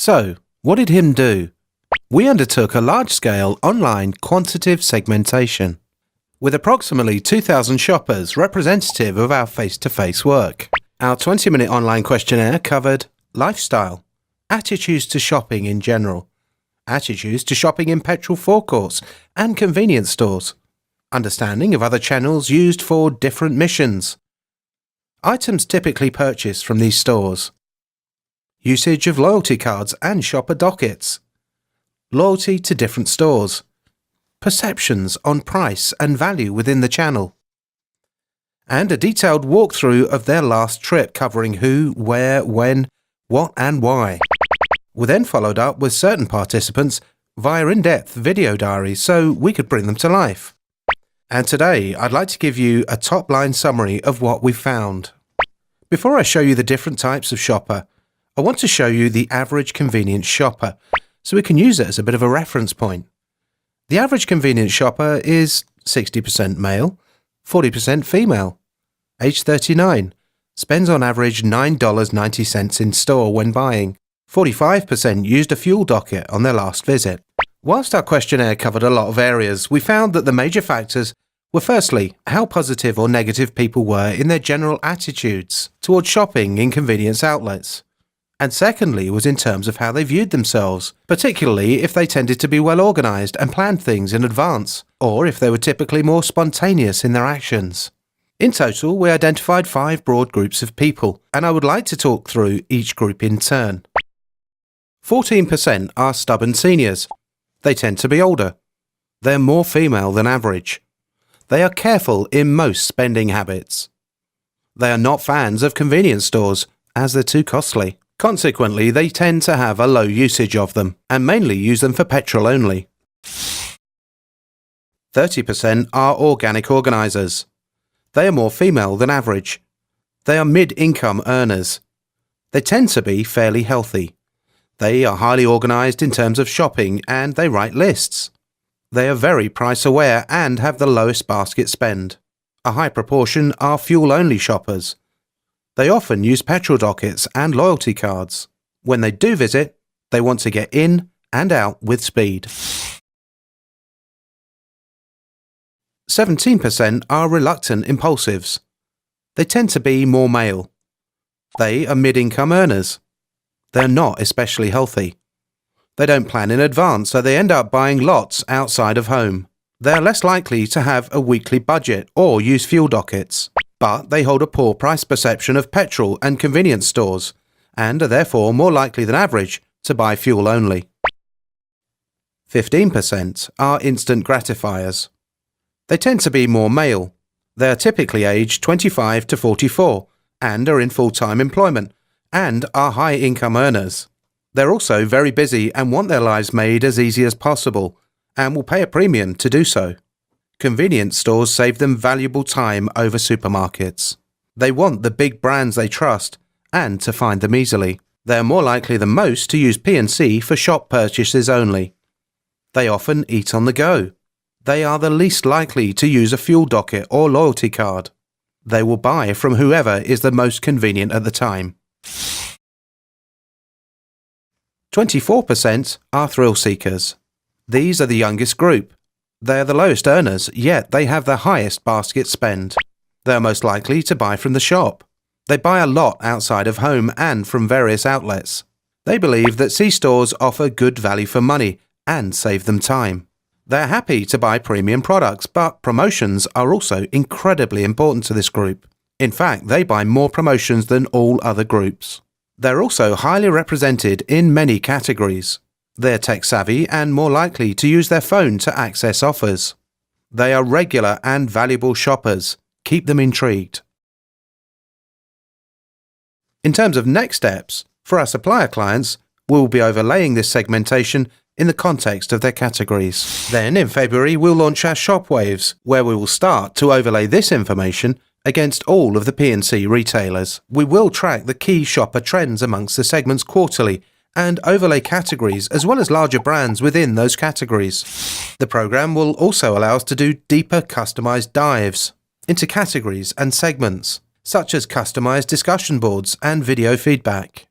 So, what did HIM do? We undertook a large-scale online quantitative segmentation with approximately 2,000 shoppers representative of our face-to-face work. Our 20-minute online questionnaire covered lifestyle, attitudes to shopping in general, attitudes to shopping in petrol forecourts and convenience stores, understanding of other channels used for different missions, items typically purchased from these stores, usage of loyalty cards and shopper dockets, loyalty to different stores, perceptions on price and value within the channel, and a detailed walkthrough of their last trip covering who, where, when, what and why. We then followed up with certain participants via in-depth video diaries so we could bring them to life. And today I'd like to give you a top-line summary of what we found. Before I show you the different types of shopper, I want to show you the average convenience shopper so we can use it as a bit of a reference point. The average convenience shopper is 60% male, 40% female, age 39, spends on average $9.90 in store when buying, 45% used a fuel docket on their last visit. Whilst our questionnaire covered a lot of areas, we found that the major factors were firstly, how positive or negative people were in their general attitudes towards shopping in convenience outlets. And secondly was in terms of how they viewed themselves, particularly if they tended to be well organised and planned things in advance, or if they were typically more spontaneous in their actions. In total, we identified 5 broad groups of people, and I would like to talk through each group in turn. 14% are stubborn seniors. They tend to be older. They're more female than average. They are careful in most spending habits. They are not fans of convenience stores, as they're too costly. Consequently, they tend to have a low usage of them, and mainly use them for petrol only. 30% are organic organisers. They are more female than average. They are mid-income earners. They tend to be fairly healthy. They are highly organised in terms of shopping and they write lists. They are very price aware and have the lowest basket spend. A high proportion are fuel-only shoppers. They often use petrol dockets and loyalty cards. When they do visit, they want to get in and out with speed. 17% are reluctant impulsives. They tend to be more male. They are mid-income earners. They're not especially healthy. They don't plan in advance, so they end up buying lots outside of home. They're less likely to have a weekly budget or use fuel dockets, but they hold a poor price perception of petrol and convenience stores, and are therefore more likely than average to buy fuel only. 15% are instant gratifiers. They tend to be more male. They are typically aged 25 to 44 and are in full-time employment and are high-income earners. They're also very busy and want their lives made as easy as possible and will pay a premium to do so. Convenience stores save them valuable time over supermarkets. They want the big brands they trust and to find them easily. They are more likely than most to use P&C for shop purchases only. They often eat on the go. They are the least likely to use a fuel docket or loyalty card. They will buy from whoever is the most convenient at the time. 24% are thrill seekers. These are the youngest group. They are the lowest earners, yet they have the highest basket spend. They are most likely to buy from the shop. They buy a lot outside of home and from various outlets. They believe that C-stores offer good value for money and save them time. They are happy to buy premium products, but promotions are also incredibly important to this group. In fact, they buy more promotions than all other groups. They're also highly represented in many categories. They're tech-savvy and more likely to use their phone to access offers. They are regular and valuable shoppers. Keep them intrigued. In terms of next steps, for our supplier clients, we'll be overlaying this segmentation in the context of their categories. Then, in February, we'll launch our shop waves, where we will start to overlay this information against all of the P&C retailers. We will track the key shopper trends amongst the segments quarterly and overlay categories as well as larger brands within those categories. The program will also allow us to do deeper customized dives into categories and segments, such as customized discussion boards and video feedback.